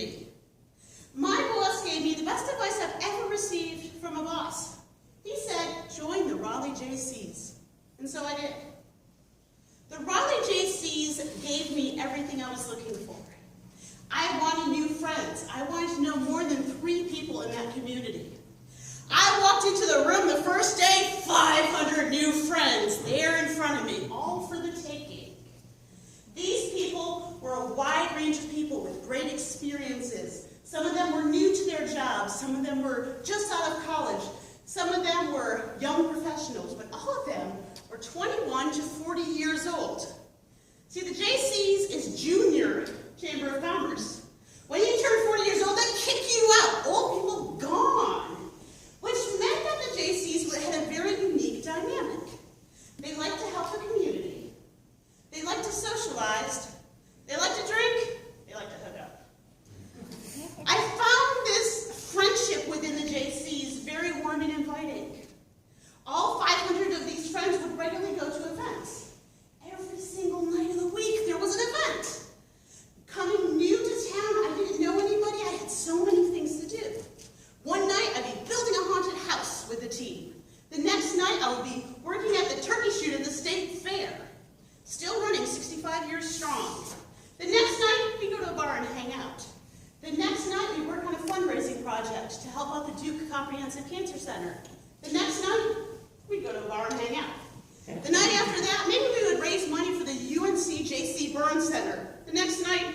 community. My boss gave me the best advice I've ever received from a boss. He said, join the Raleigh Jaycees. And so I did. The Raleigh Jaycees gave me everything I was looking for. I wanted new friends. I wanted to know more than 3 people in that community. I walked into the room the first day, 500 new friends there in front of me, all for the taking. These people were a wide range of people with great experiences. Some of them were new to their jobs. Some of them were just out of college. Some of them were young professionals, but all of them were 21 to 40 years old. See, the Jaycees is junior Chamber of Commerce. When you turn 40 years old, they kick you out. Old people gone. Which meant that the Jaycees had a very unique dynamic. They like to help the community. They like to socialize. They like to drink. They like to hook up. I found this friendship within the Jaycees very warm and inviting. All 500 of these friends would regularly go to events. Every single night of the week there was an event. Coming new to town, I didn't know anybody. I had so many things to do. One night I'd be building a haunted house with the team. The next night I would be working at the turkey shoot at the state fair. Still running 65 years strong. The next night we go to a bar and hang out. The next night we work on a fundraising project to help out the Duke Comprehensive Cancer Center. The next night we go to a bar and hang out. The night after that, maybe we would raise money for the UNC JC Burn Center. The next night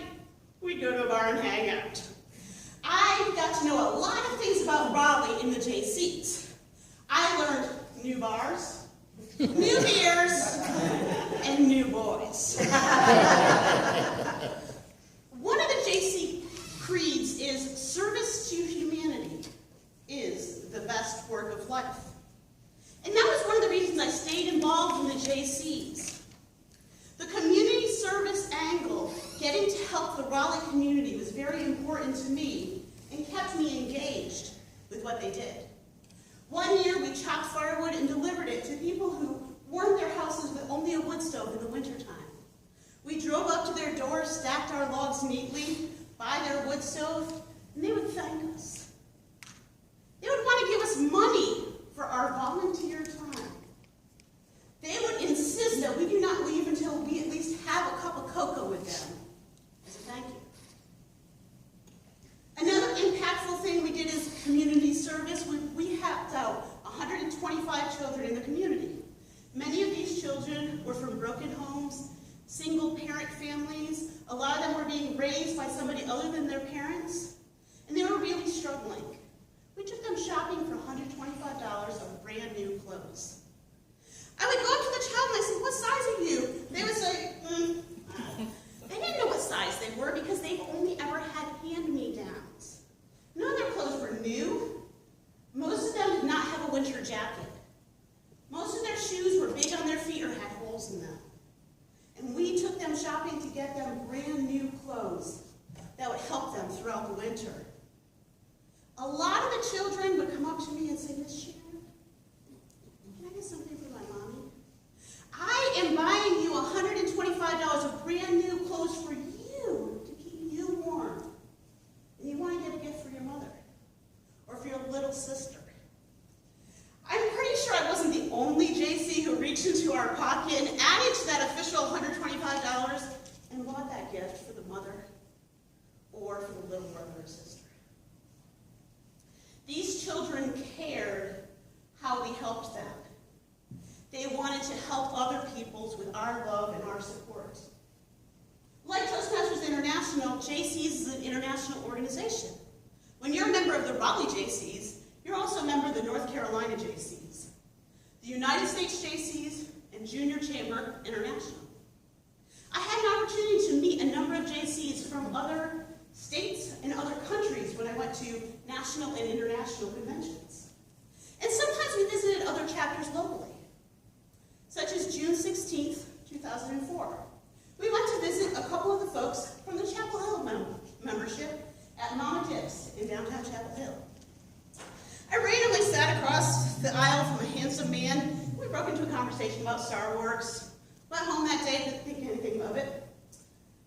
we'd go to a bar and hang out. I got to know a lot of things about Raleigh in the Jaycees. I learned new bars, new beers, and new boys. One of the JC creeds is service to humanity is the best work of life. And that was one of the reasons I stayed involved in the Jaycees. The community service angle, getting to help the Raleigh community, was very important to me and kept me engaged with what they did. One year we chopped firewood and delivered it to people who warmed their houses with only a wood stove in the wintertime. We drove up to their doors, stacked our logs neatly by their wood stove, and they would thank us. They would want to give us money for our volunteer time. They would insist that we do not leave until we at least have a cup of cocoa with them as a thank you. Another impactful thing we did as community service, we helped out 125 children in the community. Many of these children were from broken homes, single-parent families. A lot of them were being raised by somebody other than their parents, and they were really struggling. We took them shopping for $125 of brand new clothes. I would go up to the child and I'd say, what size are you? They would say, They didn't know what size they were because they've only ever had hand-me-downs. None of their clothes were new. Most of them did not have a winter jacket. Most of their shoes were big on their feet or had holes in them. And we took them shopping to get them brand new clothes that would help them throughout the winter. A lot of the children would come up to me and say, Miss Sharon, can I get something for my mommy? I am buying you $125 of brand new clothes for you to keep you warm. And you want to get a gift for your mother or for your little sister. I'm pretty sure I wasn't the only Jaycee who reached into our pocket and added to that official $125 and bought that gift for the mother or for the little brother or sister. These children cared how we helped them. They wanted to help other peoples with our love and our support. Like Toastmasters International, Jaycees is an international organization. When you're a member of the Raleigh Jaycees, you're also a member of the North Carolina Jaycees, the United States Jaycees, and Junior Chamber International. I had an opportunity to meet a number of Jaycees from other states and other countries when I went to national and international conventions. And sometimes we visited other chapters locally, such as June 16th, 2004. We went to visit a couple of the folks from the Chapel Hill membership at Mama Dick's in downtown Chapel Hill. I randomly sat across the aisle from a handsome man. We broke into a conversation about Star Wars. Went home that day, didn't think anything of it.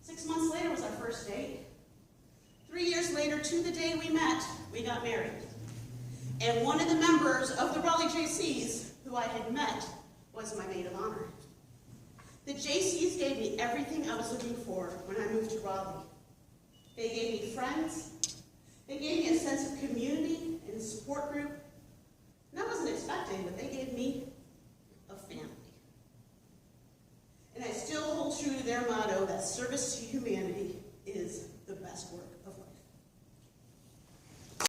6 months later was our first date. 3 years later, Jaycees gave me everything I was looking for when I moved to Raleigh. They gave me friends. They gave me a sense of community and a support group. And I wasn't expecting, but they gave me a family. And I still hold true to their motto that service to humanity is the best work.